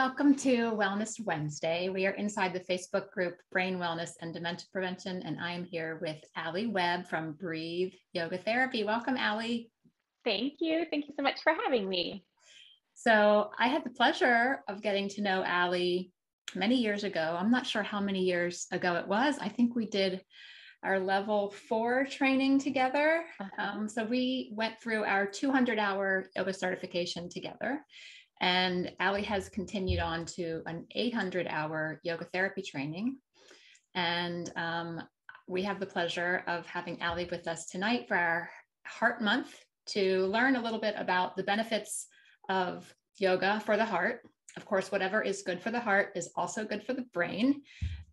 welcome to Wellness Wednesday. We are inside the Facebook group Brain Wellness and Dementia Prevention, and I am here with Webb from Breathe Yoga Therapy. Welcome, Allie. Thank you. Thank you so much for having me. So I had the pleasure of getting to know Allie many years ago. I'm not sure how many years ago it was. I think we did our level 4 training together. So we went through our 200-hour yoga certification together. And Allie has continued on to an 800-hour yoga therapy training. And we have the pleasure of having Allie with us tonight for our Heart Month to learn a little bit about the benefits of yoga for the heart. Of course, whatever is good for the heart is also good for the brain.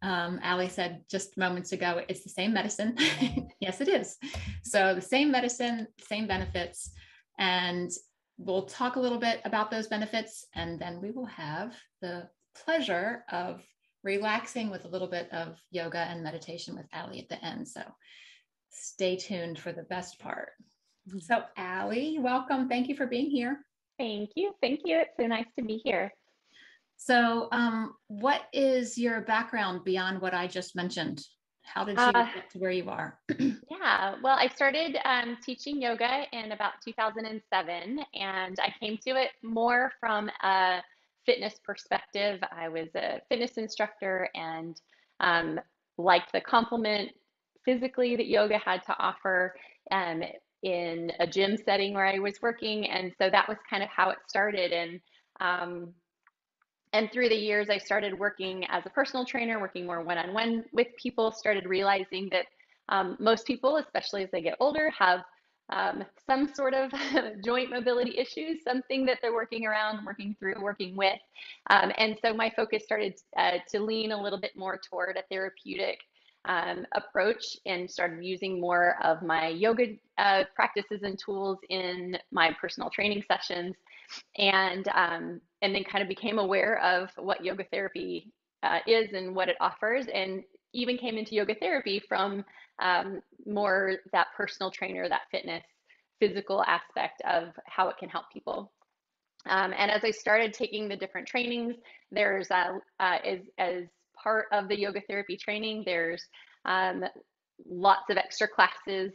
Allie said just moments ago, it's the same medicine. Yes, it is. So the same medicine, same benefits. And we'll talk a little bit about those benefits, and then we will have the pleasure of relaxing with a little bit of yoga and meditation with Allie at the end. So stay tuned for the best part. So Allie, welcome. Thank you for being here. Thank you. Thank you. It's so nice to be here. So what is your background beyond what I just mentioned? How did you get to where you are? Yeah, well, I started teaching yoga in about 2007, and I came to it more from a fitness perspective. I was a fitness instructor and liked the complement physically that yoga had to offer in a gym setting where I was working. And so that was kind of how it started. And through the years, I started working as a personal trainer, working more one-on-one with people, started realizing that most people, especially as they get older, have some sort of joint mobility issues, something that they're working around, working through, working with. And so my focus started to lean a little bit more toward a therapeutic approach, and started using more of my yoga practices and tools in my personal training sessions. And then kind of became aware of what yoga therapy is and what it offers, and even came into yoga therapy from more that personal trainer, that fitness, physical aspect of how it can help people. And as I started taking the different trainings, there's as part of the yoga therapy training, there's lots of extra classes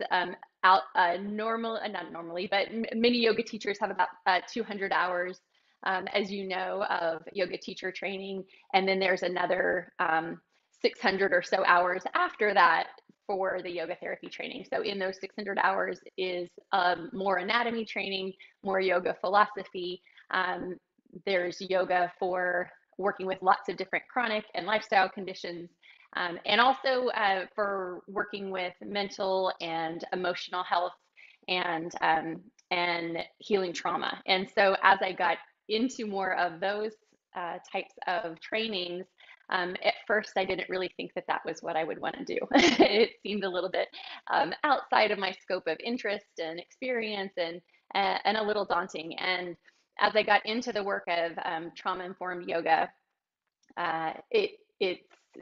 out not normally, but many yoga teachers have about 200 hours, as you know, of yoga teacher training. And then there's another 600 or so hours after that for the yoga therapy training. So in those 600 hours is more anatomy training, more yoga philosophy. There's yoga for working with lots of different chronic and lifestyle conditions. And also for working with mental and emotional health and healing trauma. And so as I got into more of those types of trainings, at first I didn't really think that that was what I would want to do. It seemed a little bit outside of my scope of interest and experience, and a little daunting. And as I got into the work of trauma-informed yoga,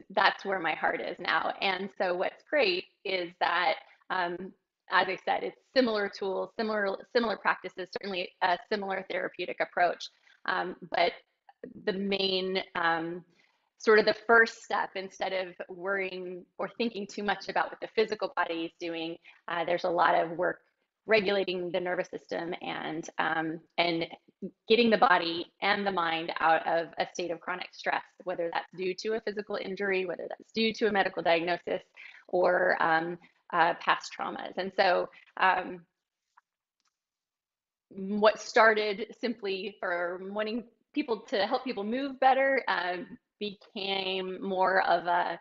that's where my heart is now. And so what's great is that, as I said, it's similar tools, similar practices, certainly a similar therapeutic approach. But the main sort of the first step, instead of worrying or thinking too much about what the physical body is doing, there's a lot of work regulating the nervous system and getting the body and the mind out of a state of chronic stress, whether that's due to a physical injury, whether that's due to a medical diagnosis, or past traumas. And so what started simply for wanting people to help people move better became more of a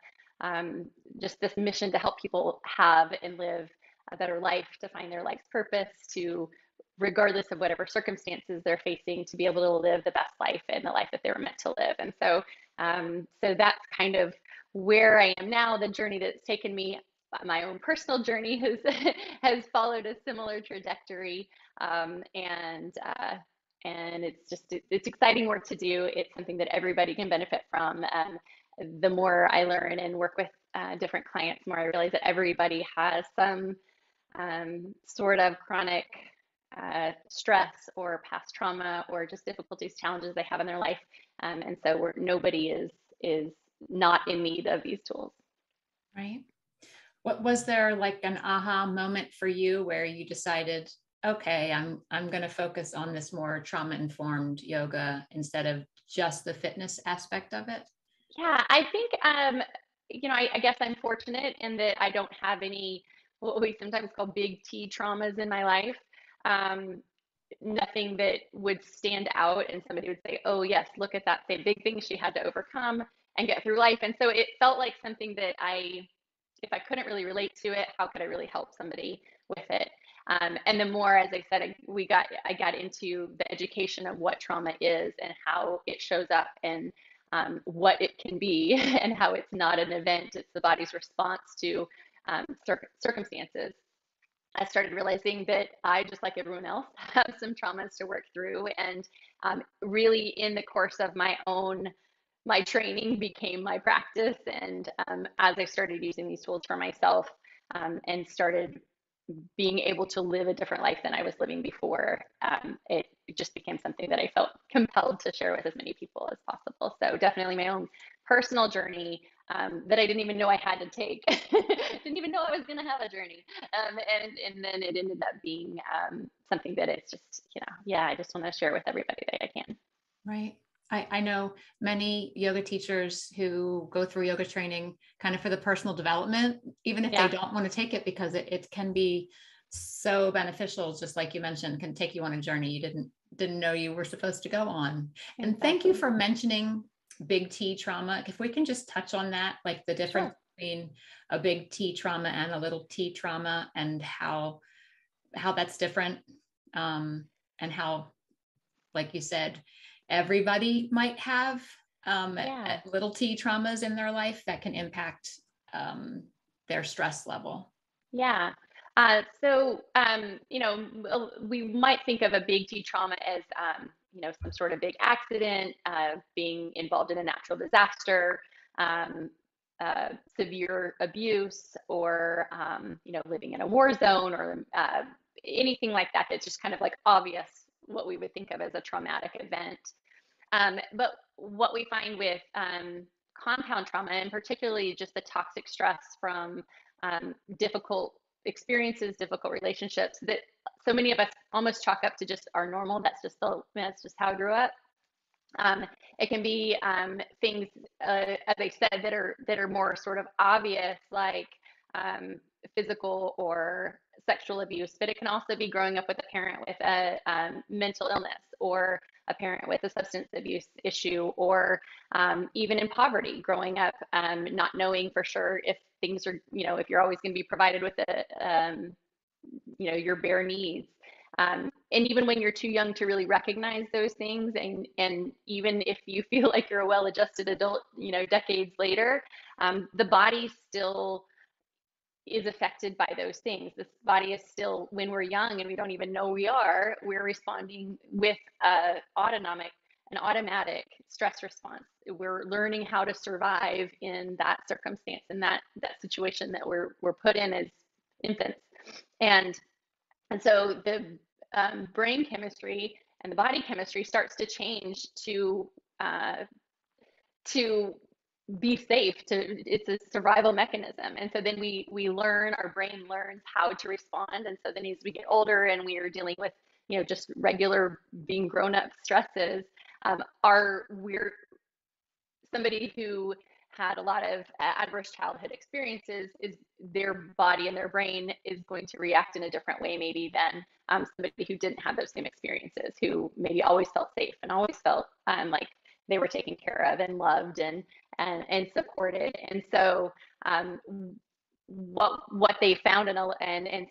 just this mission to help people have and live a better life, to find their life's purpose, to, regardless of whatever circumstances they're facing, to be able to live the best life and the life that they were meant to live. And so, so that's kind of where I am now. The journey that's taken me, my own personal journey, has followed a similar trajectory, and it's exciting work to do. It's something that everybody can benefit from. The more I learn and work with different clients, the more I realize that everybody has some sort of chronic stress or past trauma or just difficulties, challenges they have in their life. And so nobody is not in need of these tools. Right. What was there like an aha moment for you where you decided, okay, I'm going to focus on this more trauma informed yoga instead of just the fitness aspect of it? Yeah, I think, I guess I'm fortunate in that I don't have any what we sometimes call big T traumas in my life. Um, Nothing that would stand out and somebody would say, oh, yes, look at that same big thing she had to overcome and get through life. And so it felt like something that if I couldn't really relate to it, how could I really help somebody with it? And the more, as I said, I got into the education of what trauma is and how it shows up and what it can be and how it's not an event, it's the body's response to circumstances. I started realizing that I, just like everyone else, have some traumas to work through. And really, in the course of my training became my practice. And as I started using these tools for myself and started being able to live a different life than I was living before, it just became something that I felt compelled to share with as many people as possible. So definitely my own personal journey that I didn't even know I had to take. Didn't even know I was going to have a journey. And then it ended up being something that it's just, yeah, I just want to share with everybody that I can. Right. I know many yoga teachers who go through yoga training kind of for the personal development, even if they Yeah. don't want to take it, because it can be so beneficial, just like you mentioned, can take you on a journey you didn't know you were supposed to go on. And thank you Exactly. for mentioning big T trauma. If we can just touch on that, like the difference Sure. between a big T trauma and a little T trauma, and how that's different, and how, like you said, everybody might have Yeah. little T traumas in their life that can impact their stress level. Yeah. We might think of a big T trauma as, some sort of big accident, being involved in a natural disaster, um, severe abuse, or, living in a war zone, or anything like that. That's just kind of like obvious what we would think of as a traumatic event. But what we find with compound trauma, and particularly just the toxic stress from difficult experiences, difficult relationships, that so many of us almost chalk up to just our normal. That's just how I grew up. Um, it can be things, as I said, that are more sort of obvious, like um, physical or sexual abuse. But it can also be growing up with a parent with a mental illness, or a parent with a substance abuse issue, or even in poverty, growing up not knowing for sure if things are, if you're always going to be provided with your bare needs. And even when you're too young to really recognize those things, and even if you feel like you're a well-adjusted adult, decades later, the body still is affected by those things. This body is still, when we're young and we don't even know we're responding with an automatic stress response. We're learning how to survive in that circumstance, and that situation that we're put in as infants. And so the brain chemistry and the body chemistry starts to change uh, to be safe. It's a survival mechanism, and so then our brain learns how to respond. And so then as we get older and we are dealing with just regular being grown up stresses, we're somebody who had a lot of adverse childhood experiences, is their body and their brain is going to react in a different way maybe than somebody who didn't have those same experiences, who maybe always felt safe and always felt like they were taken care of and loved and supported. And so what they found in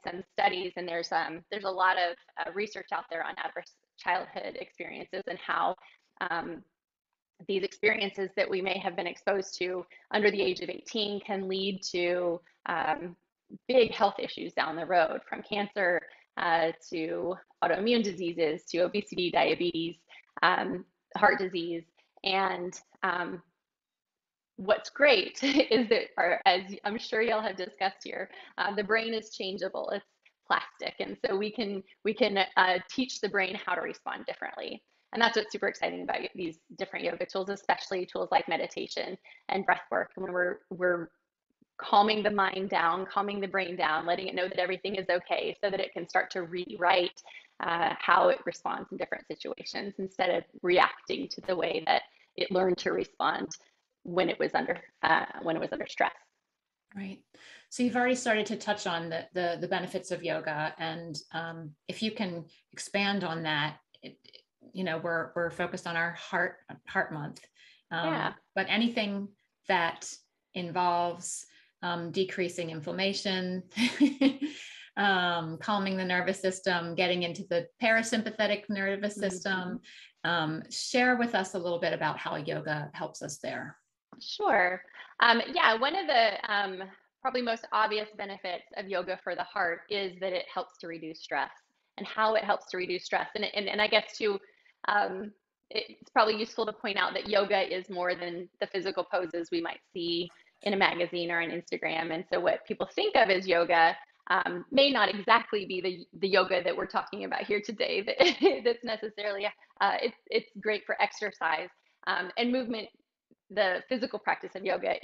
some studies, and there's a lot of research out there on adverse childhood experiences and how these experiences that we may have been exposed to under the age of 18 can lead to big health issues down the road, from cancer to autoimmune diseases, to obesity, diabetes, heart disease. And what's great is that, as I'm sure y'all have discussed here, the brain is changeable. It's plastic, and so we can teach the brain how to respond differently. And that's what's super exciting about these different yoga tools, especially tools like meditation and breath work, when we're calming the mind down, calming the brain down, letting it know that everything is okay, so that it can start to rewrite how it responds in different situations, instead of reacting to the way that it learned to respond when it was under stress. Right. So you've already started to touch on the benefits of yoga, and if you can expand on that, we're focused on our heart month, Yeah. but anything that involves decreasing inflammation, calming the nervous system, getting into the parasympathetic nervous system. Share with us a little bit about how yoga helps us there. Sure. Yeah, one of the probably most obvious benefits of yoga for the heart is that it helps to reduce stress, and how it helps to reduce stress. And I guess too, um, it's probably useful to point out that yoga is more than the physical poses we might see in a magazine or on Instagram. And so what people think of as yoga may not exactly be the yoga that we're talking about here today. That's necessarily, it's great for exercise and movement. The physical practice of yoga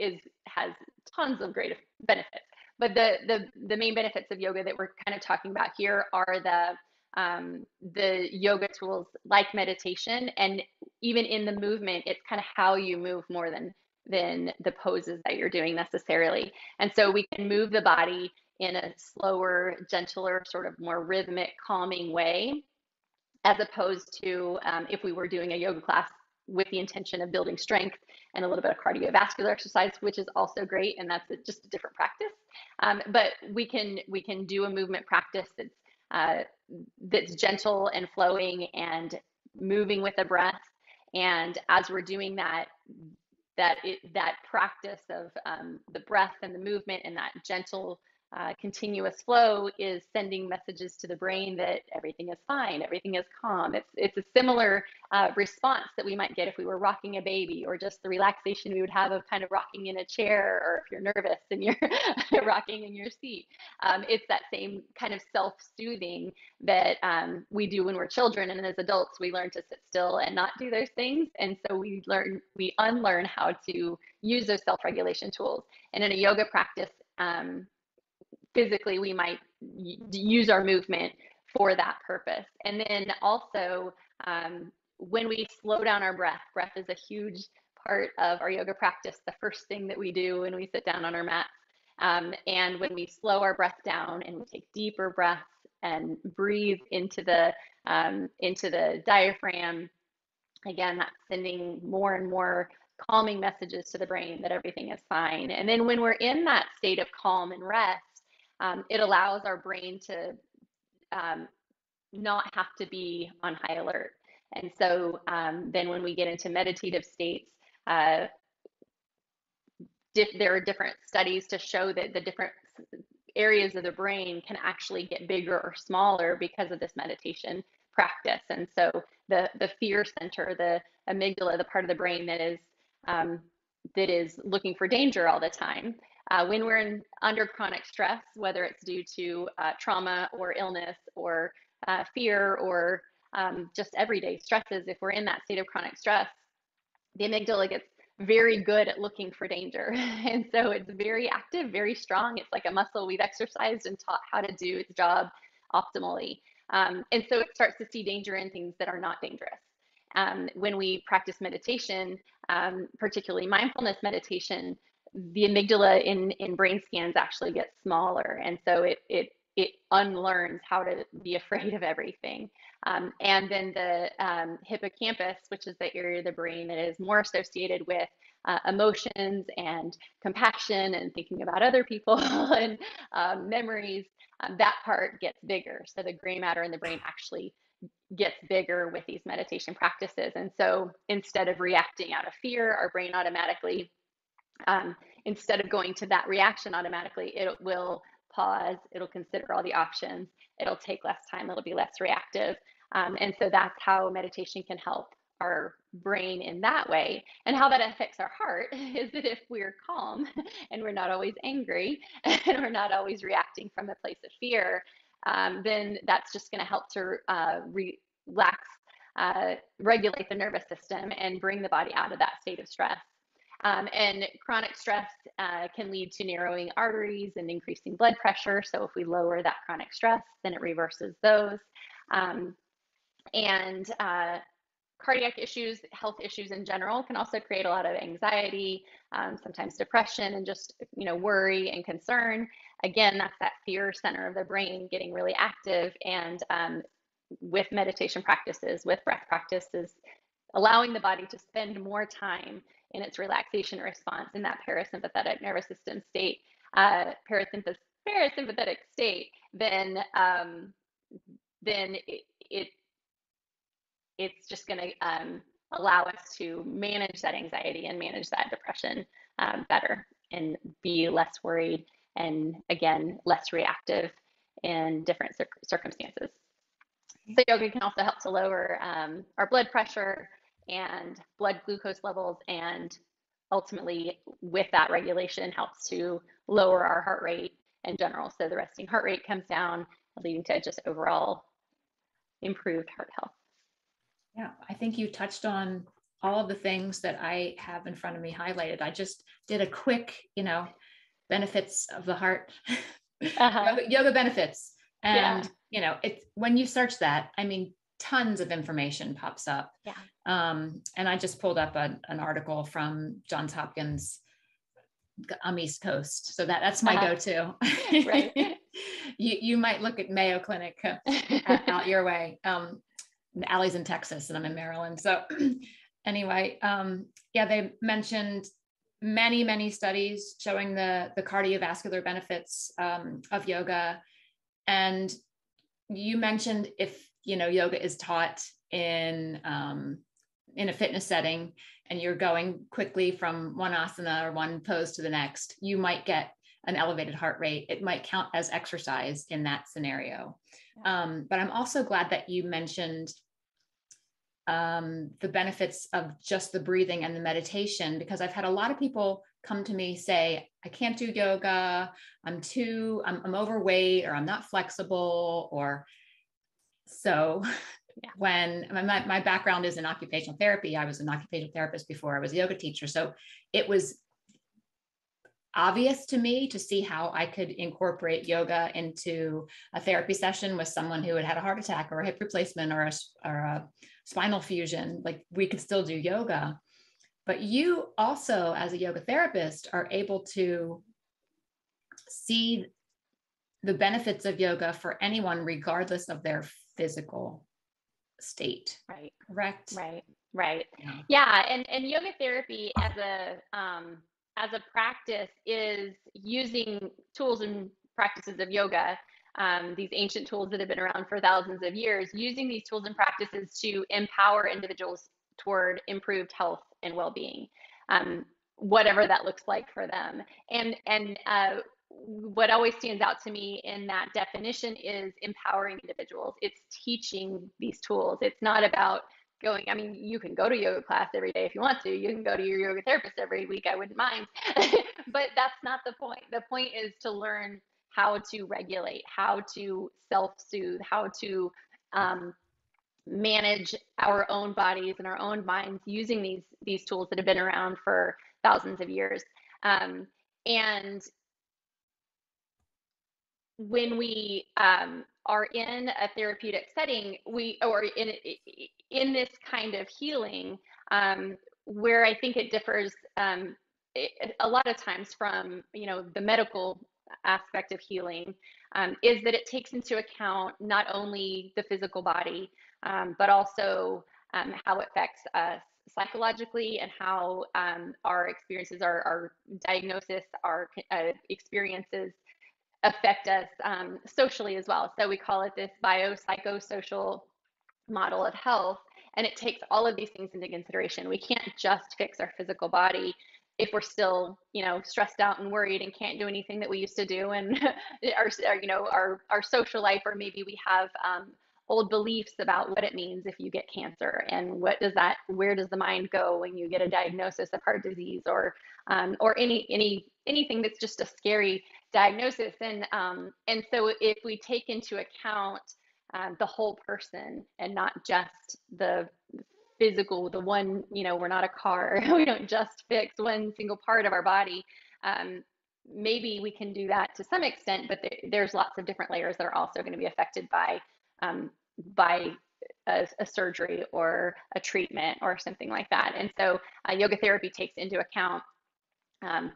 has tons of great benefits, but the main benefits of yoga that we're kind of talking about here are the yoga tools like meditation, and even in the movement, it's kind of how you move more than the poses that you're doing necessarily. And so we can move the body in a slower, gentler, sort of more rhythmic, calming way, as opposed to if we were doing a yoga class with the intention of building strength and a little bit of cardiovascular exercise, which is also great, and that's just a different practice. But we can do a movement practice that's gentle and flowing and moving with the breath. And as we're doing that practice of the breath and the movement and that gentle continuous flow is sending messages to the brain that everything is fine, everything is calm. It's a similar response that we might get if we were rocking a baby, or just the relaxation we would have of kind of rocking in a chair, or if you're nervous and you're rocking in your seat. It's that same kind of self-soothing that we do when we're children, and as adults we learn to sit still and not do those things. And so we unlearn how to use those self-regulation tools. And in a yoga practice, physically we might use our movement for that purpose. And then also when we slow down our breath is a huge part of our yoga practice, the first thing that we do when we sit down on our mats. And when we slow our breath down and we take deeper breaths and breathe into the diaphragm, again, that's sending more and more calming messages to the brain that everything is fine. And then when we're in that state of calm and rest, it allows our brain to not have to be on high alert. And so then when we get into meditative states, there are different studies to show that the different areas of the brain can actually get bigger or smaller because of this meditation practice. And so the fear center, the amygdala, the part of the brain that is looking for danger all the time, when we're under chronic stress, whether it's due to trauma or illness or fear or just everyday stresses, if we're in that state of chronic stress, the amygdala gets very good at looking for danger. And so it's very active, very strong. It's like a muscle we've exercised and taught how to do its job optimally. And so it starts to see danger in things that are not dangerous. When we practice meditation, particularly mindfulness meditation, the amygdala in brain scans actually gets smaller. And so it unlearns how to be afraid of everything. And then the hippocampus, which is the area of the brain that is more associated with emotions and compassion and thinking about other people and memories, that part gets bigger. So the gray matter in the brain actually gets bigger with these meditation practices. And so instead of reacting out of fear, our brain automatically, instead of going to that reaction automatically, it will pause, it'll consider all the options, it'll take less time, it'll be less reactive. And so that's how meditation can help our brain in that way. And how that affects our heart is that if we're calm and we're not always angry and we're not always reacting from a place of fear, then that's just going to help to relax, regulate the nervous system and bring the body out of that state of stress. And chronic stress can lead to narrowing arteries and increasing blood pressure. So if we lower that chronic stress, then it reverses those. And cardiac issues, health issues in general, can also create a lot of anxiety, sometimes depression, and just worry and concern. Again, that's that fear center of the brain getting really active. And with meditation practices, with breath practices, allowing the body to spend more time in its relaxation response in that parasympathetic nervous system state, parasympathetic state, then it's just going to allow us to manage that anxiety and manage that depression better, and be less worried, and again, less reactive in different circumstances. So yoga can also help to lower our blood pressure and blood glucose levels, and ultimately with that regulation helps to lower our heart rate in general. So the resting heart rate comes down, leading to just overall improved heart health. Yeah, I think you touched on all of the things that I have in front of me highlighted. I just did a quick, benefits of the heart, yoga benefits. And, it's when you search that, I mean, tons of information pops up. Yeah. And I just pulled up an article from Johns Hopkins East Coast. So that's my go-to. Right. You might look at Mayo Clinic out your way. Allie's in Texas and I'm in Maryland. So anyway, they mentioned many studies showing the cardiovascular benefits of yoga. And you mentioned if, yoga is taught in a fitness setting and you're going quickly from one asana or one pose to the next, you might get an elevated heart rate. It might count as exercise in that scenario. But I'm also glad that you mentioned the benefits of just the breathing and the meditation, because I've had a lot of people come to me say, I can't do yoga. I'm overweight, or I'm not flexible, or so. Yeah. When my background is in occupational therapy, I was an occupational therapist before I was a yoga teacher. So it was obvious to me to see how I could incorporate yoga into a therapy session with someone who had had a heart attack or a hip replacement or a spinal fusion. Like, we could still do yoga. But you also, as a yoga therapist, are able to see the benefits of yoga for anyone, regardless of their physical state. Right. Correct? Right. Yeah. And yoga therapy as a practice is using tools and practices of yoga, these ancient tools that have been around for thousands of years, using these tools and practices to empower individuals toward improved health and well-being, whatever that looks like for them. And what always stands out to me in that definition is empowering individuals. It's teaching these tools. It's not about you can go to yoga class every day if you want to. You can go to your yoga therapist every week. I wouldn't mind. But that's not the point. The point is to learn how to regulate, how to self-soothe, how to manage our own bodies and our own minds using these tools that have been around for thousands of years. And when we are in a therapeutic setting, or in this kind of healing, where I think it differs a lot of times from the medical aspect of healing, is that it takes into account not only the physical body, but also how it affects us psychologically, and how our experiences, our diagnosis, our experiences affect us socially as well. So we call it this biopsychosocial model of health, and it takes all of these things into consideration. We can't just fix our physical body if we're still, stressed out and worried and can't do anything that we used to do, and our social life, or maybe we have old beliefs about what it means if you get cancer, and where does the mind go when you get a diagnosis of heart disease, or anything that's just a scary diagnosis. And so if we take into account the whole person and not just the physical, the one, we're not a car. We don't just fix one single part of our body. Maybe we can do that to some extent, but there's lots of different layers that are also going to be affected um, by a surgery or a treatment or something like that. And so yoga therapy takes into account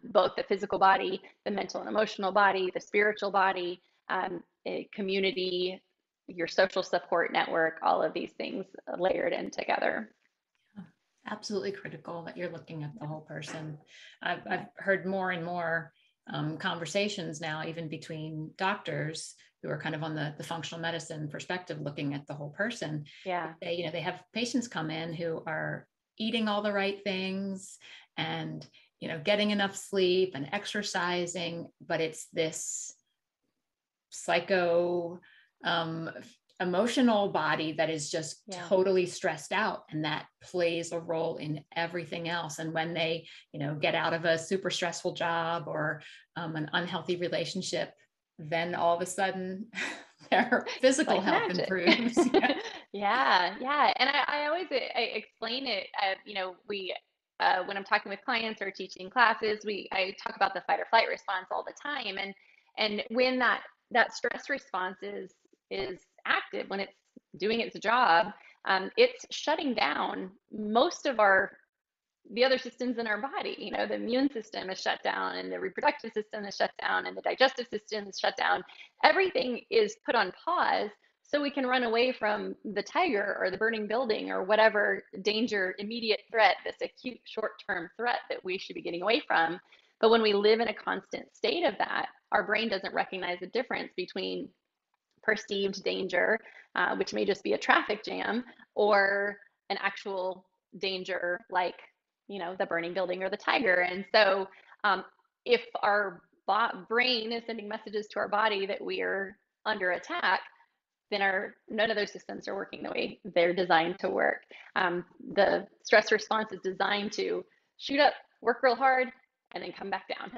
both the physical body, the mental and emotional body, the spiritual body, a community, your social support network, all of these things layered in together. Absolutely critical that you're looking at the whole person. I've heard more and more conversations now, even between doctors who are kind of on the functional medicine perspective, looking at the whole person. Yeah. They have patients come in who are eating all the right things and, getting enough sleep and exercising, but it's this emotional body that is just totally stressed out, and that plays a role in everything else. And when they, get out of a super stressful job or an unhealthy relationship, then all of a sudden their physical health improves. Yeah. And I always explain it. When I'm talking with clients or teaching classes, I talk about the fight or flight response all the time. And when that stress response is active, when it's doing its job, it's shutting down most of the other systems in our body. The immune system is shut down, and the reproductive system is shut down, and the digestive system is shut down. Everything is put on pause so we can run away from the tiger or the burning building or whatever danger, immediate threat, this acute short-term threat that we should be getting away from. But when we live in a constant state of that, our brain doesn't recognize the difference between perceived danger, which may just be a traffic jam, or an actual danger like, the burning building or the tiger. And so if our brain is sending messages to our body that we are under attack, then none of those systems are working the way they're designed to work. The stress response is designed to shoot up, work real hard, and then come back down.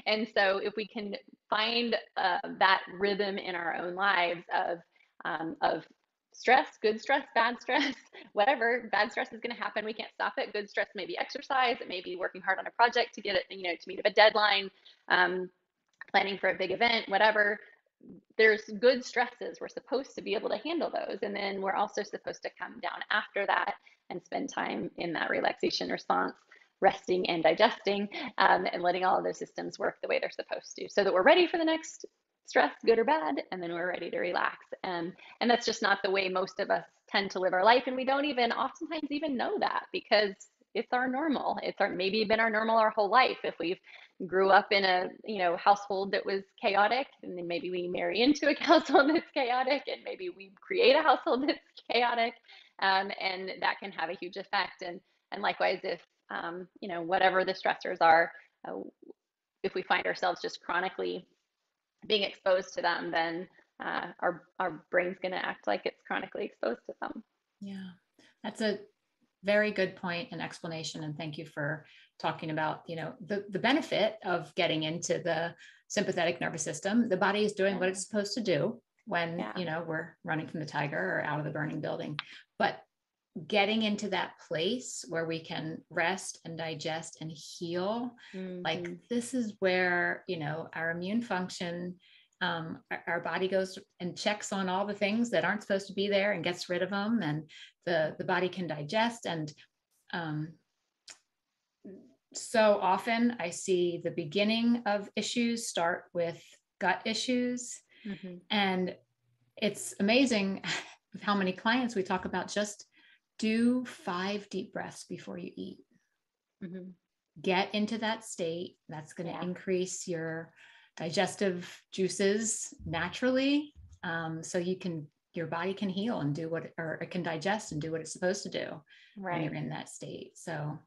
And so if we can find that rhythm in our own lives of stress, good stress, bad stress, whatever, bad stress is going to happen. We can't stop it. Good stress may be exercise. It may be working hard on a project to get it, to meet a deadline, planning for a big event, whatever. There's good stresses. We're supposed to be able to handle those. And then we're also supposed to come down after that and spend time in that relaxation response, resting and digesting, and letting all of those systems work the way they're supposed to, so that we're ready for the next stress, good or bad, and then we're ready to relax. And that's just not the way most of us tend to live our life. And we don't oftentimes even know that, because it's our normal. It's maybe been our normal our whole life. If we've grew up in a household that was chaotic, and then maybe we marry into a household that's chaotic, and maybe we create a household that's chaotic, and that can have a huge effect. And likewise, if whatever the stressors are, if we find ourselves just chronically being exposed to them, then our brain's going to act like it's chronically exposed to them. Yeah, that's a very good point and explanation. And thank you for talking about, the benefit of getting into the sympathetic nervous system. The body is doing what it's supposed to do when, we're running from the tiger or out of the burning building. But getting into that place where we can rest and digest and heal, like this is where, our immune function, our body goes and checks on all the things that aren't supposed to be there and gets rid of them, and the body can digest. And so often I see the beginning of issues start with gut issues. And it's amazing how many clients we talk about just do 5 deep breaths before you eat. Get into that state. That's going to increase your digestive juices naturally. So your body can heal and do or it can digest and do what it's supposed to do when you're in that state. So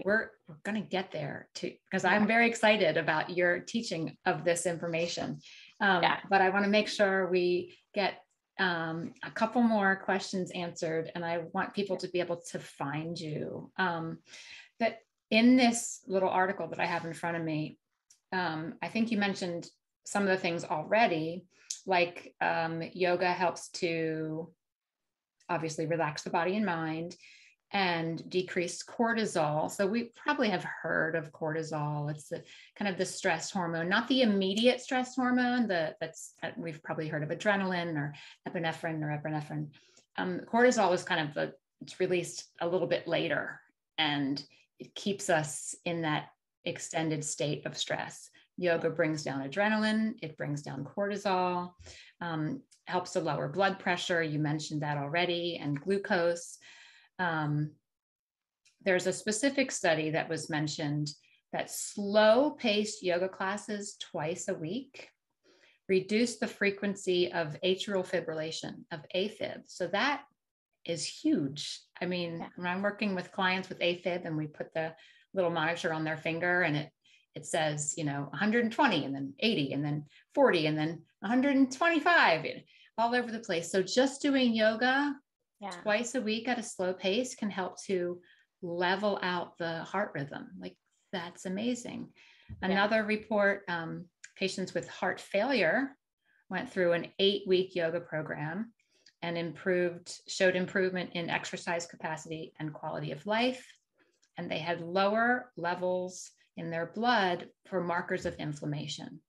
we're going to get there too, because I'm very excited about your teaching of this information. But I want to make sure we get A couple more questions answered, and I want people to be able to find you. That in this little article that I have in front of me, I think you mentioned some of the things already, like yoga helps to obviously relax the body and mind and decrease cortisol. So we probably have heard of cortisol. It's the kind of the stress hormone, not the immediate stress hormone. We've probably heard of adrenaline or epinephrine. Cortisol is kind of it's released a little bit later, and it keeps us in that extended state of stress. Yoga brings down adrenaline, it brings down cortisol, helps to lower blood pressure. You mentioned that already, and glucose. There's a specific study that was mentioned that slow-paced yoga classes twice a week reduce the frequency of atrial fibrillation, of AFib. So that is huge. I mean, when I'm working with clients with AFib and we put the little monitor on their finger and it says, 120 and then 80 and then 40 and then 125, all over the place. So just doing yoga twice a week at a slow pace can help to level out the heart rhythm. Like, that's amazing. Another report, patients with heart failure went through an 8-week yoga program and showed improvement in exercise capacity and quality of life. And they had lower levels in their blood for markers of inflammation.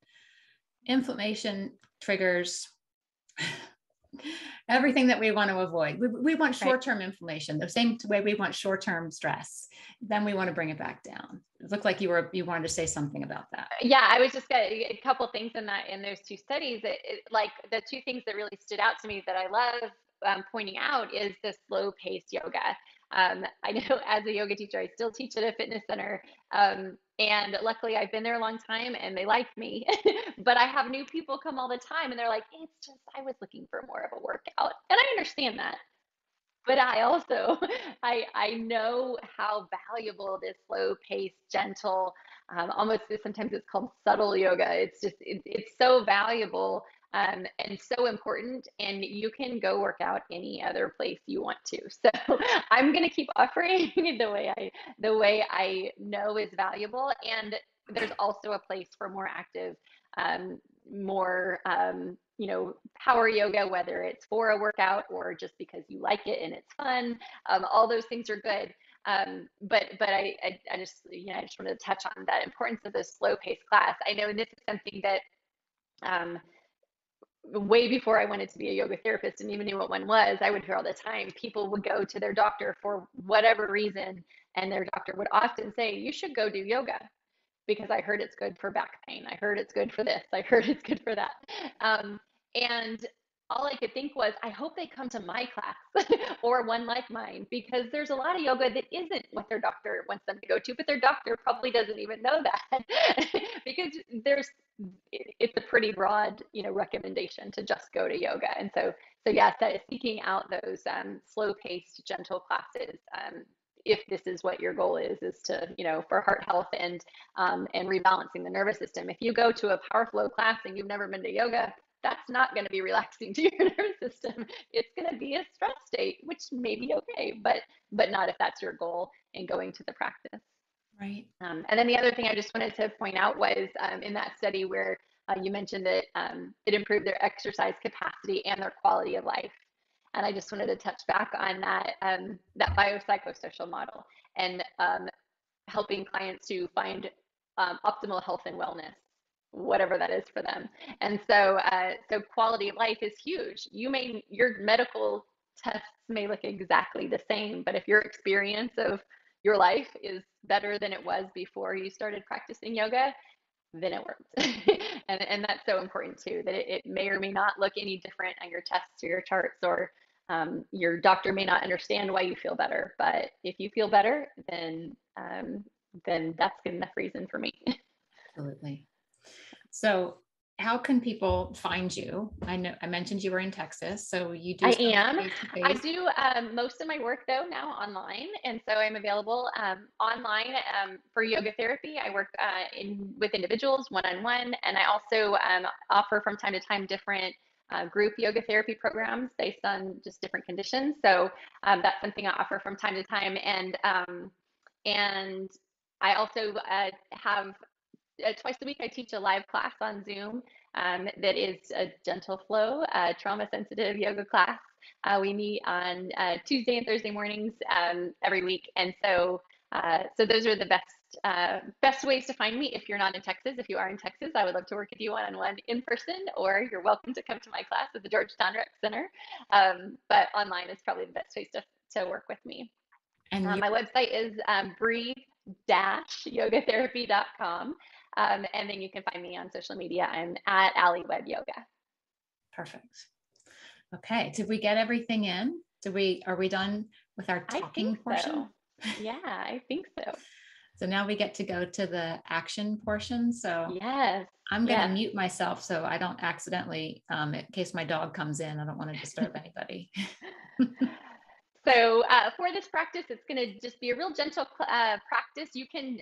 Inflammation triggers everything that we want to avoid. We want short-term inflammation, the same way we want short-term stress. Then we want to bring it back down. It looked like you wanted to say something about that. Yeah, I was just got a couple things in those two studies. Like the two things that really stood out to me that I love pointing out is the slow-paced yoga. I know as a yoga teacher, I still teach at a fitness center. And luckily I've been there a long time and they like me, but I have new people come all the time and they're like, it's just, I was looking for more of a workout. And I understand that. But I also, I know how valuable this slow paced, gentle, almost sometimes it's called subtle yoga. It's just, it's so valuable and so important. And you can go work out any other place you want to. So I'm going to keep offering the way I know is valuable. And there's also a place for more active, more power yoga, whether it's for a workout or just because you like it and it's fun. All those things are good. But I just I just wanted to touch on that importance of the slow paced class. I know this is something that way before I wanted to be a yoga therapist and even knew what one was, I would hear all the time people would go to their doctor for whatever reason, and their doctor would often say, you should go do yoga, because I heard it's good for back pain. I heard it's good for this. I heard it's good for that. And all I could think was, I hope they come to my class or one like mine, because there's a lot of yoga that isn't what their doctor wants them to go to, but their doctor probably doesn't even know that because it's a pretty broad, recommendation to just go to yoga. And so yes, that is seeking out those slow paced, gentle classes. If this is what your goal is to, for heart health and rebalancing the nervous system. If you go to a power flow class and you've never been to yoga, that's not going to be relaxing to your nervous system. It's going to be a stress state, which may be okay, but not if that's your goal in going to the practice. Right. And then the other thing I just wanted to point out was in that study where you mentioned that it improved their exercise capacity and their quality of life. And I just wanted to touch back on that biopsychosocial model and helping clients to find optimal health and wellness, whatever that is for them. And so quality of life is huge. Your medical tests may look exactly the same, but if your experience of your life is better than it was before you started practicing yoga, then it works. and that's so important too, that it may or may not look any different on your tests or your charts, or your doctor may not understand why you feel better, but if you feel better, then that's good enough reason for me. Absolutely. So how can people find you? I know I mentioned you were in Texas, so you do. I am. I do most of my work though now online, and so I'm available online for yoga therapy. I work with individuals one-on-one, and I also offer from time to time different group yoga therapy programs based on just different conditions. So that's something I offer from time to time. And I also have twice a week, I teach a live class on Zoom that is a gentle flow, trauma sensitive yoga class. We meet on Tuesday and Thursday mornings every week. And so those are the best ways to find me if you're not in Texas. If you are in Texas, I would love to work with you one-on-one in person, or you're welcome to come to my class at the Georgetown Rec Center. But online is probably the best place to work with me. And my website is breathe-yogatherapy.com. And then you can find me on social media. I'm at Webb Yoga. Perfect. Okay. Did we get everything in? Are we done with our talking portion? Yeah, I think so. So now we get to go to the action portion. So yes, I'm going to mute myself so I don't accidentally, in case my dog comes in, I don't want to disturb anybody. So for this practice, it's going to just be a real gentle practice. You can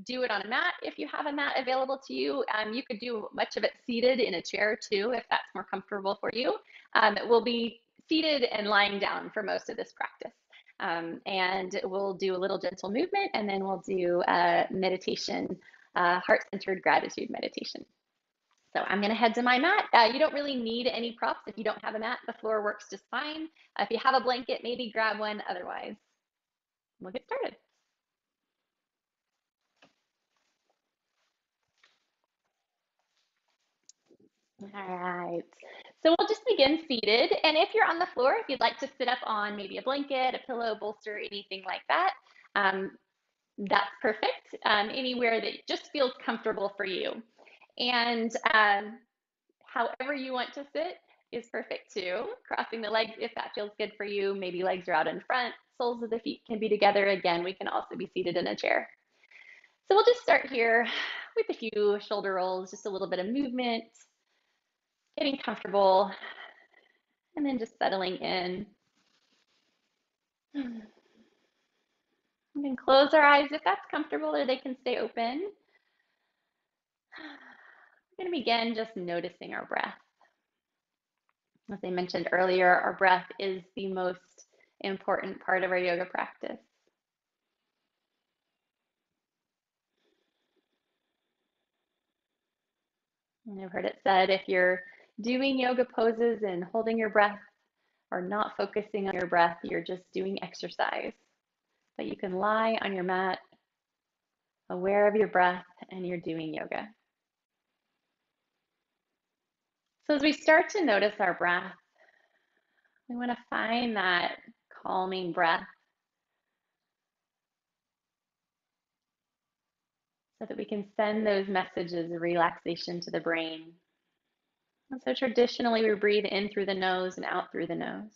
do it on a mat if you have a mat available to you. You could do much of it seated in a chair too, if that's more comfortable for you. We'll be seated and lying down for most of this practice. And we'll do a little gentle movement, and then we'll do meditation, heart-centered gratitude meditation. So I'm going to head to my mat. You don't really need any props if you don't have a mat. The floor works just fine. If you have a blanket, maybe grab one. Otherwise, we'll get started. All right. So we'll just begin seated. And if you're on the floor, if you'd like to sit up on maybe a blanket, a pillow, bolster, anything like that, that's perfect. Anywhere that just feels comfortable for you. And however you want to sit is perfect too. Crossing the legs if that feels good for you. Maybe legs are out in front, soles of the feet can be together. Again, we can also be seated in a chair. So we'll just start here with a few shoulder rolls, just a little bit of movement, getting comfortable, and then just settling in. And then close our eyes if that's comfortable, or they can stay open. We're going to begin just noticing our breath. As I mentioned earlier, our breath is the most important part of our yoga practice. And I've heard it said, if you're doing yoga poses and holding your breath or not focusing on your breath, you're just doing exercise. But you can lie on your mat, aware of your breath, and you're doing yoga. So as we start to notice our breath, we want to find that calming breath so that we can send those messages of relaxation to the brain. And so traditionally, we breathe in through the nose and out through the nose.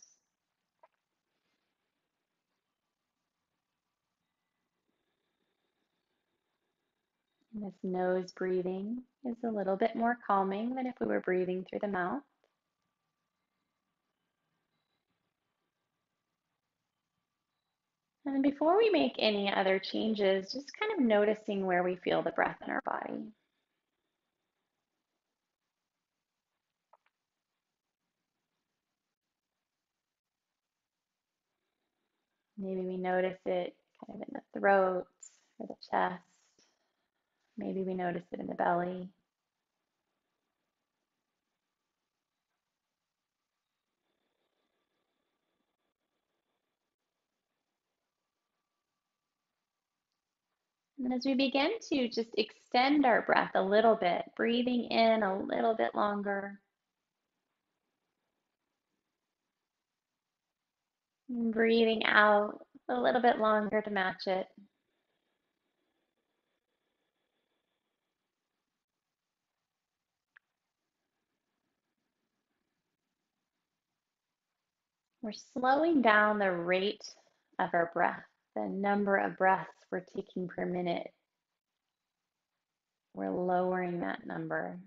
And this nose breathing is a little bit more calming than if we were breathing through the mouth. And then before we make any other changes, just kind of noticing where we feel the breath in our body. Maybe we notice it kind of in the throat or the chest. Maybe we notice it in the belly. And as we begin to just extend our breath a little bit, breathing in a little bit longer, and breathing out a little bit longer to match it. We're slowing down the rate of our breath, the number of breaths we're taking per minute. We're lowering that number.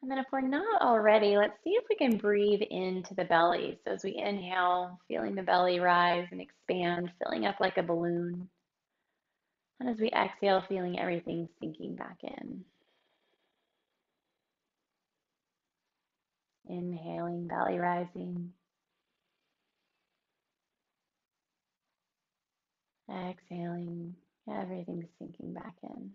And then if we're not already, let's see if we can breathe into the belly. So as we inhale, feeling the belly rise and expand, filling up like a balloon. And as we exhale, feeling everything sinking back in. Inhaling, belly rising. Exhaling, everything sinking back in.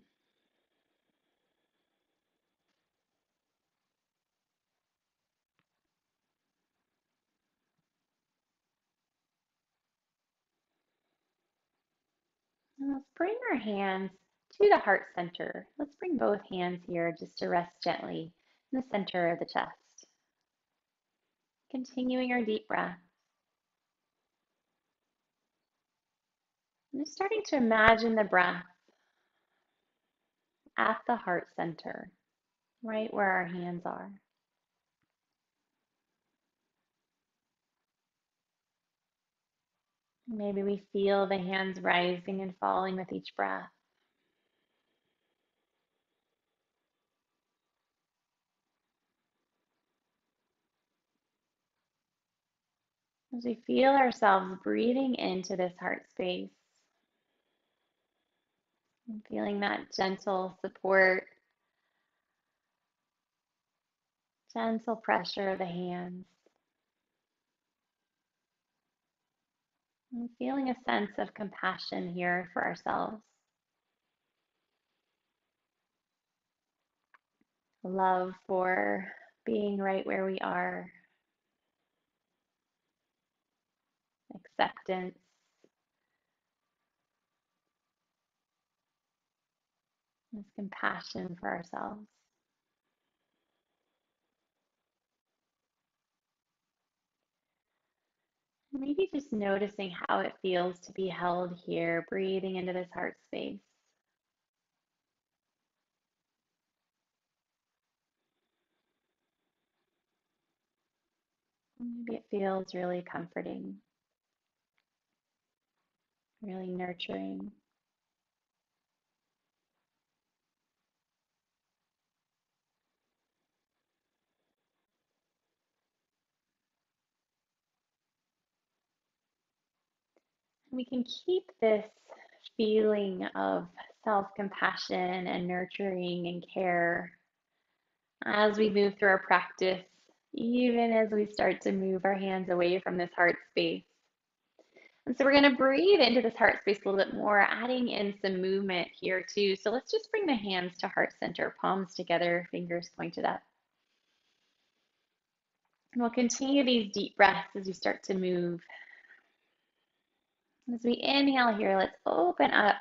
And let's bring our hands to the heart center. Let's bring both hands here just to rest gently in the center of the chest. Continuing our deep breath. And just starting to imagine the breath at the heart center, right where our hands are. Maybe we feel the hands rising and falling with each breath. As we feel ourselves breathing into this heart space and feeling that gentle support, gentle pressure of the hands, and feeling a sense of compassion here for ourselves. Love for being right where we are, acceptance, this compassion for ourselves. Maybe just noticing how it feels to be held here, breathing into this heart space. Maybe it feels really comforting, really nurturing. We can keep this feeling of self-compassion and nurturing and care as we move through our practice, even as we start to move our hands away from this heart space. And so we're going to breathe into this heart space a little bit more, adding in some movement here too. So let's just bring the hands to heart center, palms together, fingers pointed up. And we'll continue these deep breaths as we start to move. As we inhale here, let's open up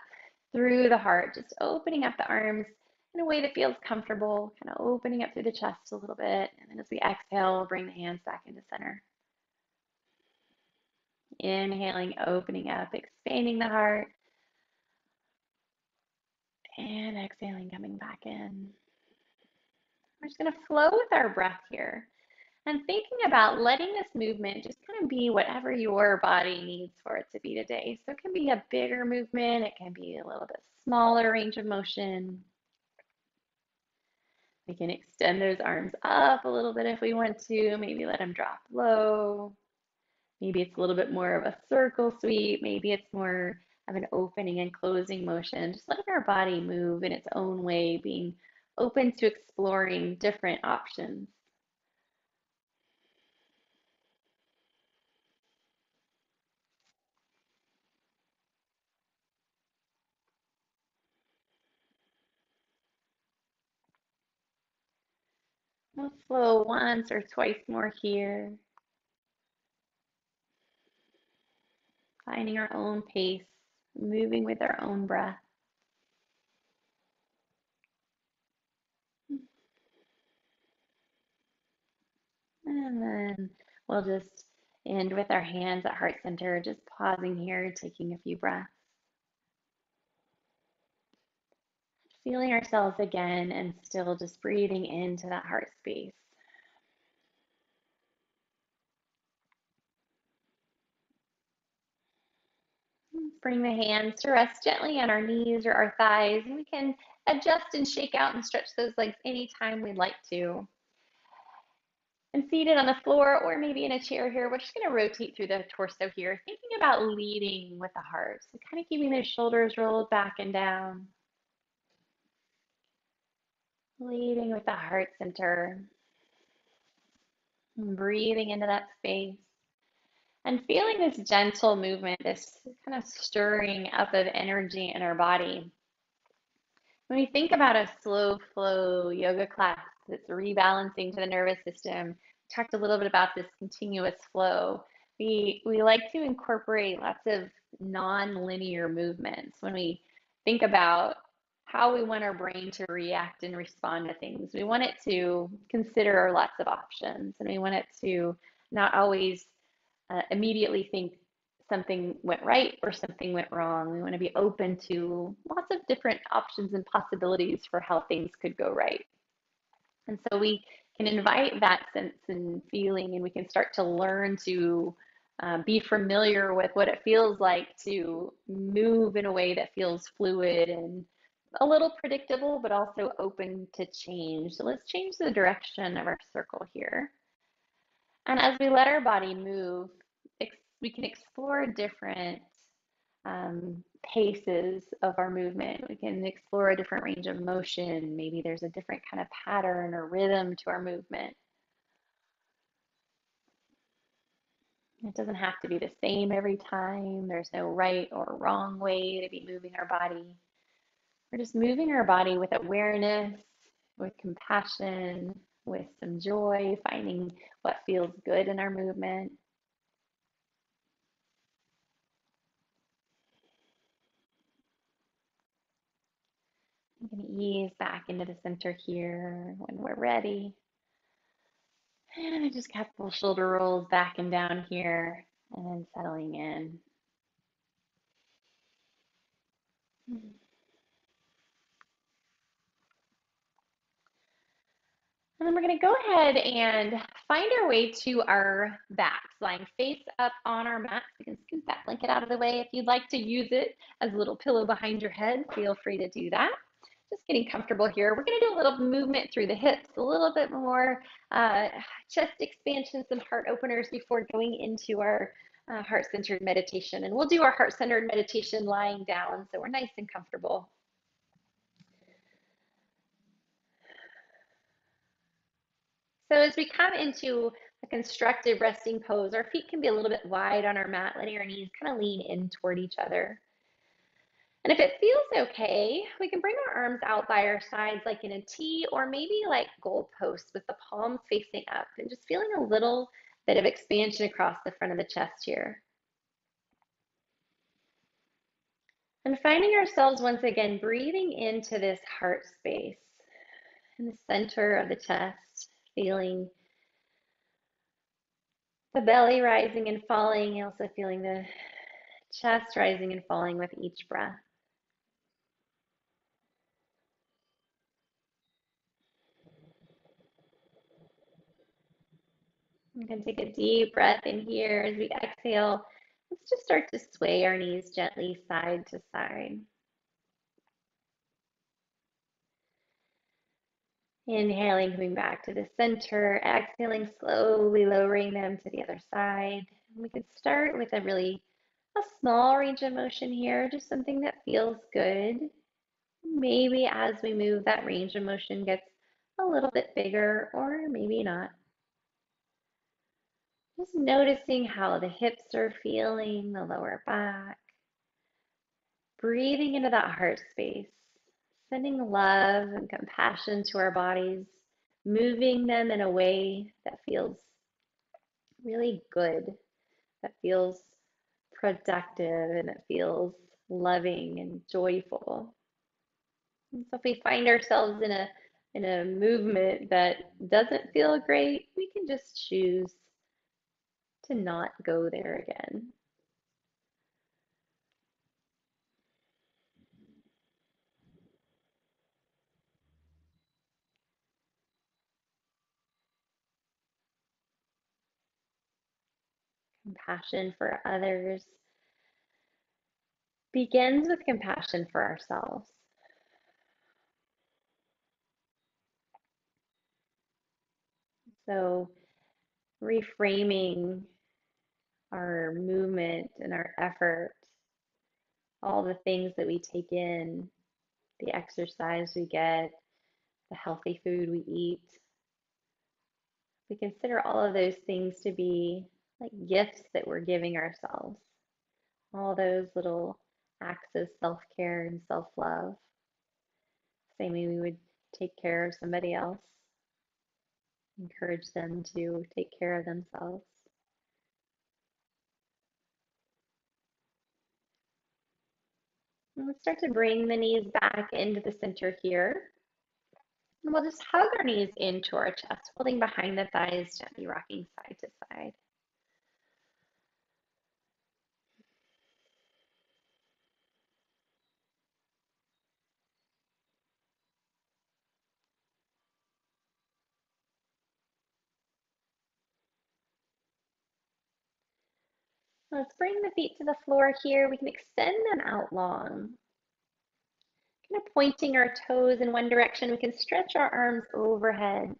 through the heart, just opening up the arms in a way that feels comfortable, kind of opening up through the chest a little bit. And then as we exhale, we'll bring the hands back into center. Inhaling, opening up, expanding the heart. And exhaling, coming back in. We're just going to flow with our breath here and thinking about letting this movement just kind of be whatever your body needs for it to be today. So it can be a bigger movement, it can be a little bit smaller range of motion. We can extend those arms up a little bit if we want to, maybe let them drop low. Maybe it's a little bit more of a circle sweep. Maybe it's more of an opening and closing motion. Just letting our body move in its own way, being open to exploring different options. We'll flow once or twice more here, finding our own pace, moving with our own breath. And then we'll just end with our hands at heart center, just pausing here, taking a few breaths. Feeling ourselves again and still just breathing into that heart space. Bring the hands to rest gently on our knees or our thighs, and we can adjust and shake out and stretch those legs anytime we'd like to. And seated on the floor or maybe in a chair here, we're just going to rotate through the torso here, thinking about leading with the heart. So kind of keeping those shoulders rolled back and down. Leading with the heart center. And breathing into that space. And feeling this gentle movement, this kind of stirring up of energy in our body. When we think about a slow flow yoga class that's rebalancing to the nervous system, we talked a little bit about this continuous flow. We like to incorporate lots of non-linear movements when we think about how we want our brain to react and respond to things. We want it to consider lots of options, and we want it to not always immediately think something went right or something went wrong. We want to be open to lots of different options and possibilities for how things could go right. And so we can invite that sense and feeling, and we can start to learn to be familiar with what it feels like to move in a way that feels fluid and a little predictable, but also open to change. So let's change the direction of our circle here. And as we let our body move, we can explore different paces of our movement. We can explore a different range of motion. Maybe there's a different kind of pattern or rhythm to our movement. It doesn't have to be the same every time. There's no right or wrong way to be moving our body. We're just moving our body with awareness, with compassion, with some joy, finding what feels good in our movement. I'm going to ease back into the center here when we're ready. And just a couple shoulder rolls back and down here, and then settling in. And then we're going to go ahead and find our way to our backs, lying face up on our mat. You can scoot that blanket out of the way. If you'd like to use it as a little pillow behind your head, feel free to do that. Just getting comfortable here. We're going to do a little movement through the hips, a little bit more chest expansion, some heart openers before going into our heart-centered meditation. And we'll do our heart-centered meditation lying down, so we're nice and comfortable. So as we come into a constructive resting pose, our feet can be a little bit wide on our mat, letting our knees kind of lean in toward each other. And if it feels okay, we can bring our arms out by our sides like in a T, or maybe like goalposts with the palms facing up, and just feeling a little bit of expansion across the front of the chest here. And finding ourselves once again breathing into this heart space in the center of the chest, feeling the belly rising and falling, also feeling the chest rising and falling with each breath. I'm going to take a deep breath in here as we exhale. Let's just start to sway our knees gently side to side. Inhaling, coming back to the center. Exhaling, slowly lowering them to the other side. We could start with a small range of motion here, just something that feels good. Maybe as we move, that range of motion gets a little bit bigger, or maybe not. Just noticing how the hips are feeling, the lower back. Breathing into that heart space, sending love and compassion to our bodies, moving them in a way that feels really good, that feels productive, and it feels loving and joyful. And so if we find ourselves in a movement that doesn't feel great, we can just choose to not go there again. Compassion for others begins with compassion for ourselves. So reframing our movement and our effort, all the things that we take in, the exercise we get, the healthy food we eat. We consider all of those things to be like gifts that we're giving ourselves, all those little acts of self-care and self-love. Same way we would take care of somebody else, encourage them to take care of themselves. And let's start to bring the knees back into the center here. And we'll just hug our knees into our chest, holding behind the thighs, gently rocking side to side. Let's bring the feet to the floor here. We can extend them out long. Kind of pointing our toes in one direction. We can stretch our arms overhead,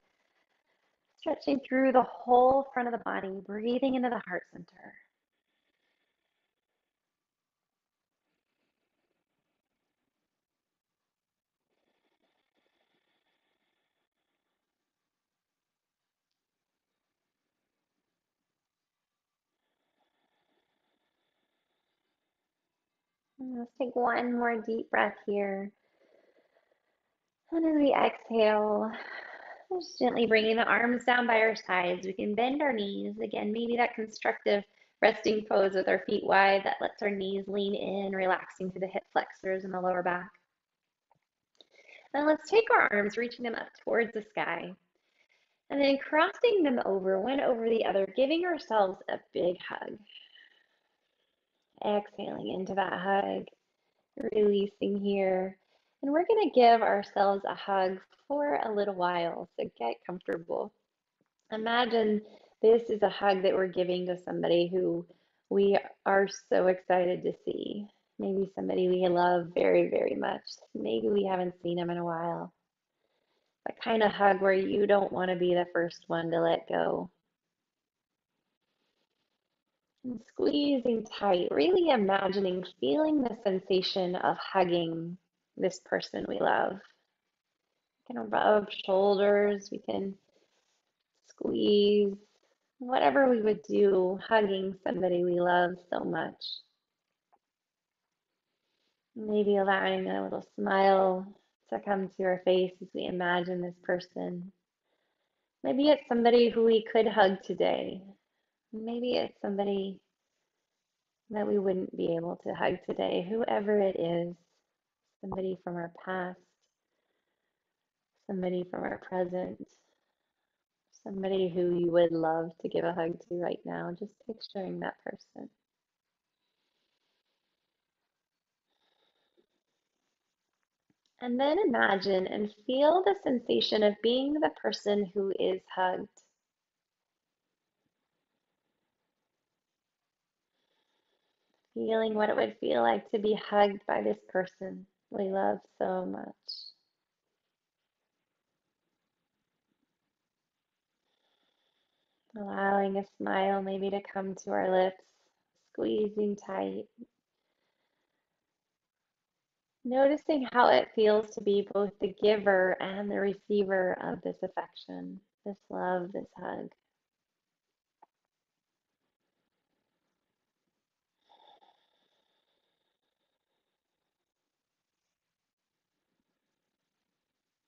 stretching through the whole front of the body, breathing into the heart center. And let's take one more deep breath here. And as we exhale, just gently bringing the arms down by our sides, we can bend our knees. Again, maybe that constructive resting pose with our feet wide that lets our knees lean in, relaxing through the hip flexors and the lower back. And let's take our arms, reaching them up towards the sky, and then crossing them over, one over the other, giving ourselves a big hug. Exhaling into that hug, releasing here. And we're going to give ourselves a hug for a little while, so get comfortable. Imagine this is a hug that we're giving to somebody who we are so excited to see. Maybe somebody we love very, very much. Maybe we haven't seen them in a while. That kind of hug where you don't want to be the first one to let go. And squeezing tight, really imagining, feeling the sensation of hugging this person we love. We can rub shoulders, we can squeeze, whatever we would do, hugging somebody we love so much. Maybe allowing a little smile to come to our face as we imagine this person. Maybe it's somebody who we could hug today. Maybe it's somebody that we wouldn't be able to hug today, whoever it is, somebody from our past, somebody from our present, somebody who you would love to give a hug to right now, just picturing that person. And then imagine and feel the sensation of being the person who is hugged. Feeling what it would feel like to be hugged by this person we love so much. Allowing a smile maybe to come to our lips, squeezing tight. Noticing how it feels to be both the giver and the receiver of this affection, this love, this hug.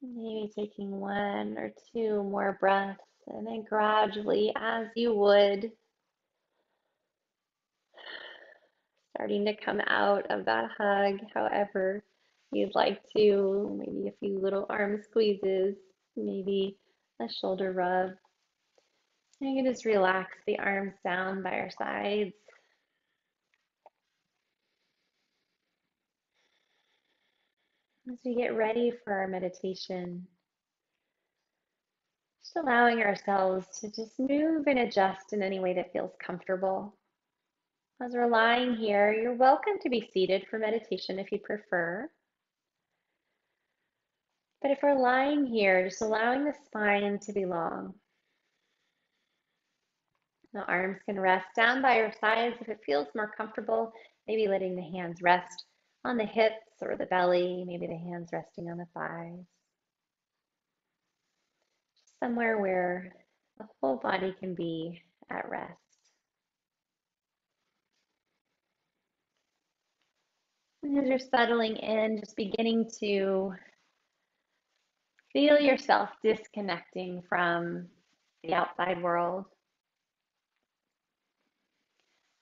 Maybe taking one or two more breaths, and then gradually, as you would, starting to come out of that hug, however you'd like to. Maybe a few little arm squeezes, maybe a shoulder rub. And you can just relax the arms down by our sides. As we get ready for our meditation, just allowing ourselves to just move and adjust in any way that feels comfortable. As we're lying here, you're welcome to be seated for meditation if you prefer. But if we're lying here, just allowing the spine to be long. The arms can rest down by your sides if it feels more comfortable, maybe letting the hands rest on the hips or the belly, maybe the hands resting on the thighs. Just somewhere where the whole body can be at rest. And as you're settling in, just beginning to feel yourself disconnecting from the outside world.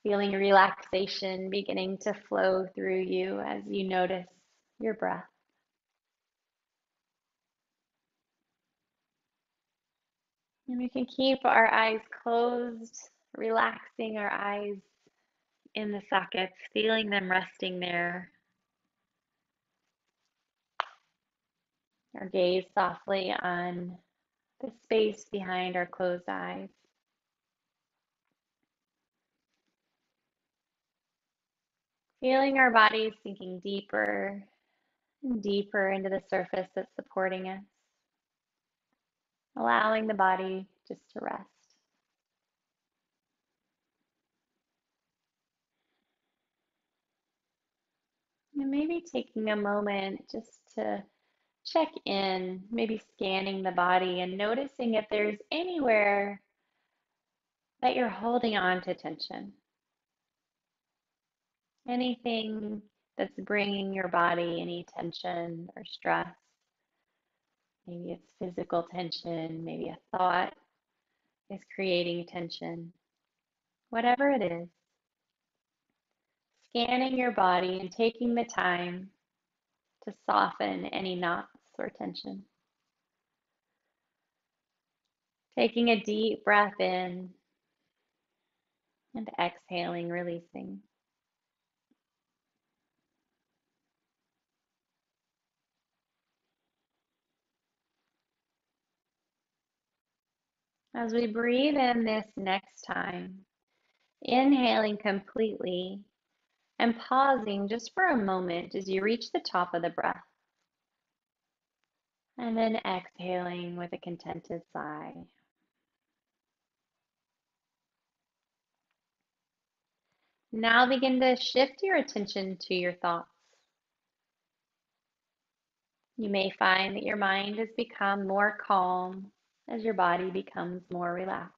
Feeling relaxation beginning to flow through you as you notice your breath. And we can keep our eyes closed, relaxing our eyes in the sockets, feeling them resting there. Our gaze softly on the space behind our closed eyes. Feeling our bodies sinking deeper and deeper into the surface that's supporting us. Allowing the body just to rest. And maybe taking a moment just to check in, maybe scanning the body and noticing if there's anywhere that you're holding on to tension. Anything that's bringing your body any tension or stress. Maybe it's physical tension, maybe a thought is creating tension. Whatever it is, scanning your body and taking the time to soften any knots or tension. Taking a deep breath in and exhaling, releasing. As we breathe in this next time, inhaling completely and pausing just for a moment as you reach the top of the breath. And then exhaling with a contented sigh. Now begin to shift your attention to your thoughts. You may find that your mind has become more calm as your body becomes more relaxed.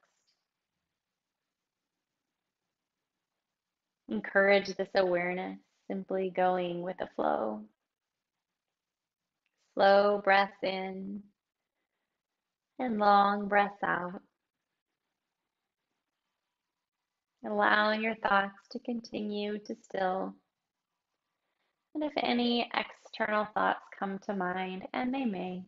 Encourage this awareness, simply going with the flow. Slow breaths in and long breaths out. Allowing your thoughts to continue to still. And if any external thoughts come to mind, and they may,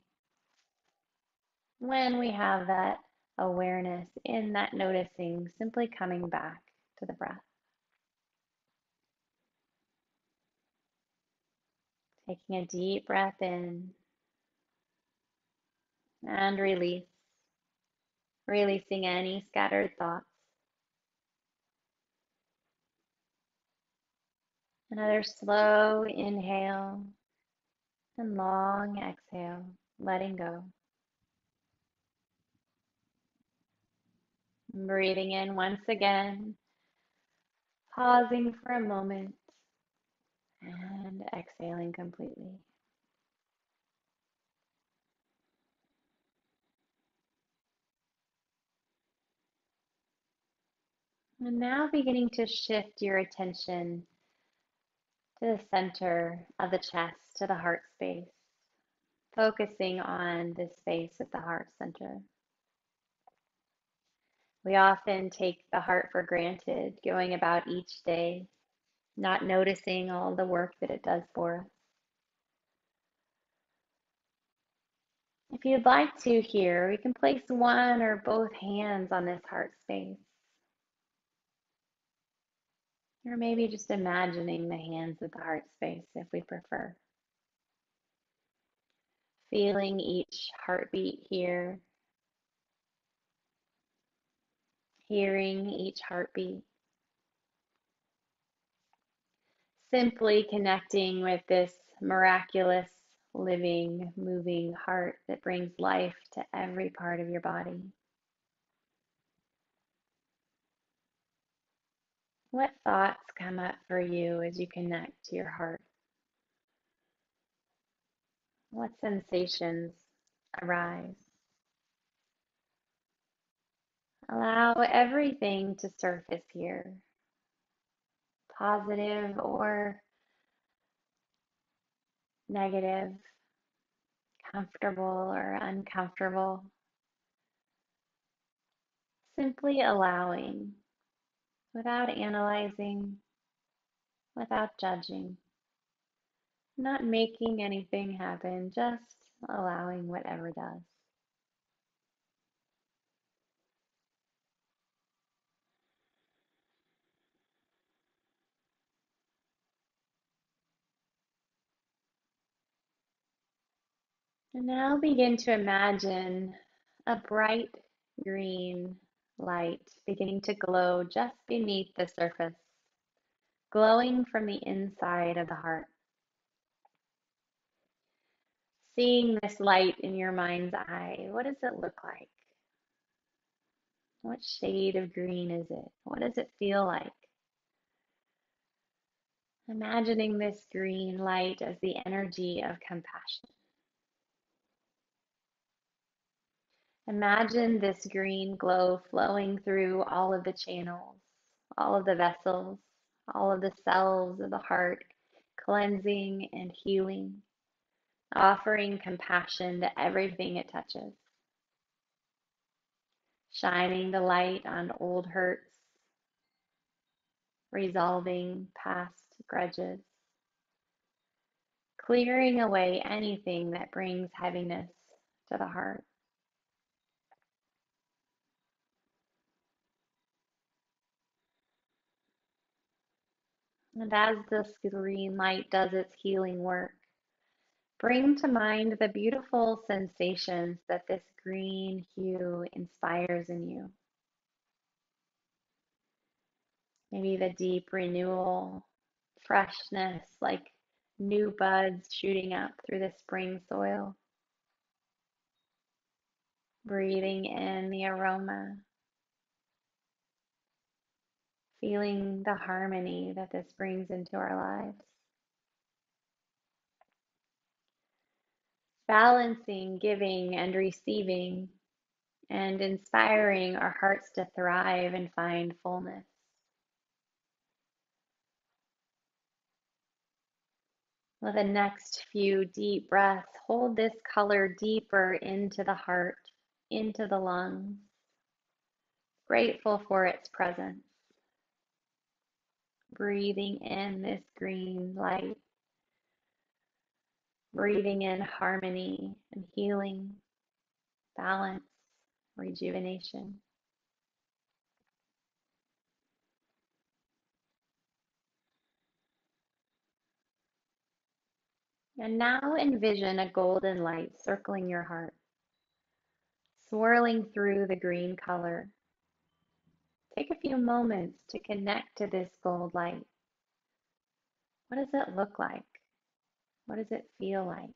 when we have that awareness in that noticing, simply coming back to the breath. Taking a deep breath in and release, releasing any scattered thoughts. Another slow inhale and long exhale, letting go. Breathing in once again, pausing for a moment, and exhaling completely. And now beginning to shift your attention to the center of the chest, to the heart space, focusing on this space at the heart center. We often take the heart for granted, going about each day, not noticing all the work that it does for us. If you'd like to here, we can place one or both hands on this heart space. Or maybe just imagining the hands at the heart space if we prefer. Feeling each heartbeat here. Hearing each heartbeat. Simply connecting with this miraculous, living, moving heart that brings life to every part of your body. What thoughts come up for you as you connect to your heart? What sensations arise? Allow everything to surface here, positive or negative, comfortable or uncomfortable. Simply allowing without analyzing, without judging, not making anything happen, just allowing whatever does. And now begin to imagine a bright green light beginning to glow just beneath the surface, glowing from the inside of the heart. Seeing this light in your mind's eye, what does it look like? What shade of green is it? What does it feel like? Imagining this green light as the energy of compassion. Imagine this green glow flowing through all of the channels, all of the vessels, all of the cells of the heart, cleansing and healing, offering compassion to everything it touches, shining the light on old hurts, resolving past grudges, clearing away anything that brings heaviness to the heart. And as this green light does its healing work, bring to mind the beautiful sensations that this green hue inspires in you. Maybe the deep renewal, freshness, like new buds shooting up through the spring soil. Breathing in the aroma, feeling the harmony that this brings into our lives. Balancing giving and receiving, and inspiring our hearts to thrive and find fullness. With the next few deep breaths, hold this color deeper into the heart, into the lungs, grateful for its presence. Breathing in this green light, breathing in harmony and healing, balance, rejuvenation. And now envision a golden light circling your heart, swirling through the green color. Take a few moments to connect to this gold light. What does it look like? What does it feel like?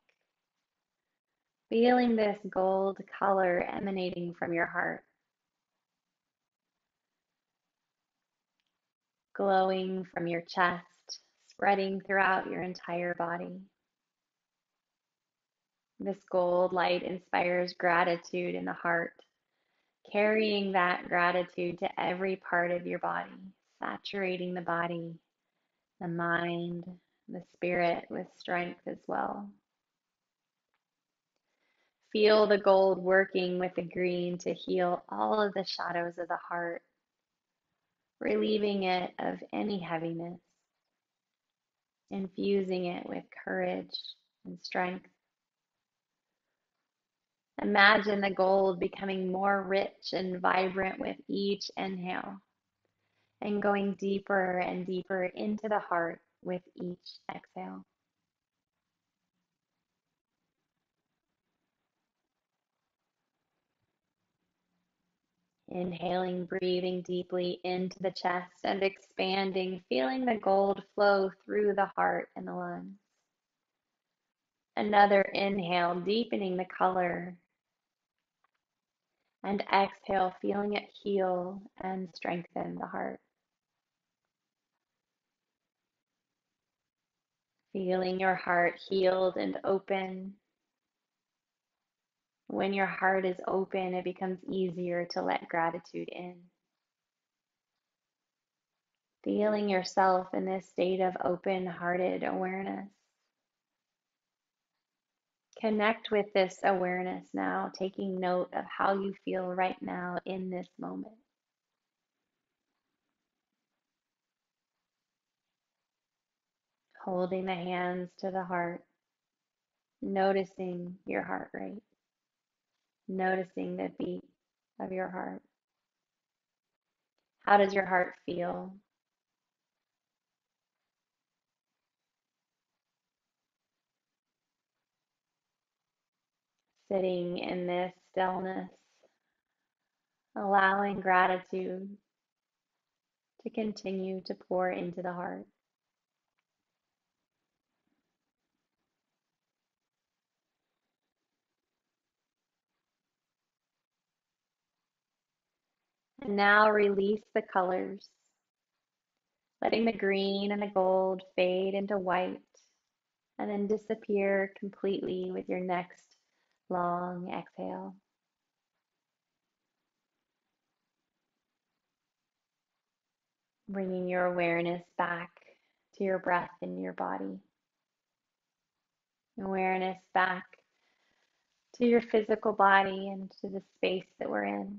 Feeling this gold color emanating from your heart, glowing from your chest, spreading throughout your entire body. This gold light inspires gratitude in the heart, carrying that gratitude to every part of your body, saturating the body, the mind, the spirit with strength as well. Feel the gold working with the green to heal all of the shadows of the heart, relieving it of any heaviness, infusing it with courage and strength. Imagine the gold becoming more rich and vibrant with each inhale, and going deeper and deeper into the heart with each exhale. Inhaling, breathing deeply into the chest and expanding, feeling the gold flow through the heart and the lungs. Another inhale, deepening the color, and exhale, feeling it heal and strengthen the heart. Feeling your heart healed and open. When your heart is open, it becomes easier to let gratitude in. Feeling yourself in this state of open-hearted awareness. Connect with this awareness now, taking note of how you feel right now in this moment. Holding the hands to the heart, noticing your heart rate, noticing the beat of your heart. How does your heart feel? Sitting in this stillness, allowing gratitude to continue to pour into the heart. And now release the colors, letting the green and the gold fade into white and then disappear completely with your next long exhale. Bringing your awareness back to your breath in your body. Awareness back to your physical body and to the space that we're in.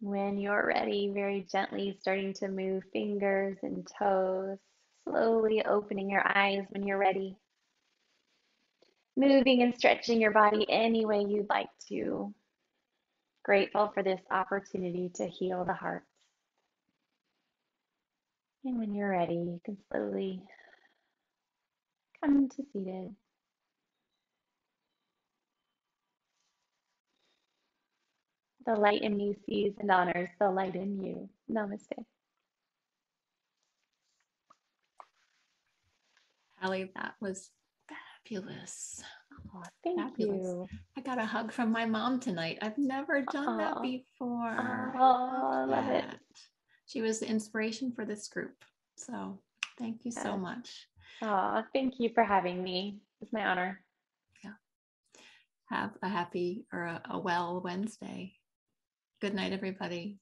When you're ready, very gently starting to move fingers and toes, slowly opening your eyes when you're ready. Moving and stretching your body any way you'd like to. Grateful for this opportunity to heal the heart. And when you're ready, you can slowly come to seated. The light in me sees and honors the light in you. Namaste. Allie, that was fabulous. Oh, thank Fabulous. you. I got a hug from my mom tonight. I've never done that Oh, before. oh, I Love love it. that. She was the inspiration for this group. So thank you so Yes. much. Oh, thank you for having me. It's my honor. Yeah. Have a happy or a well Wednesday. Good night, everybody.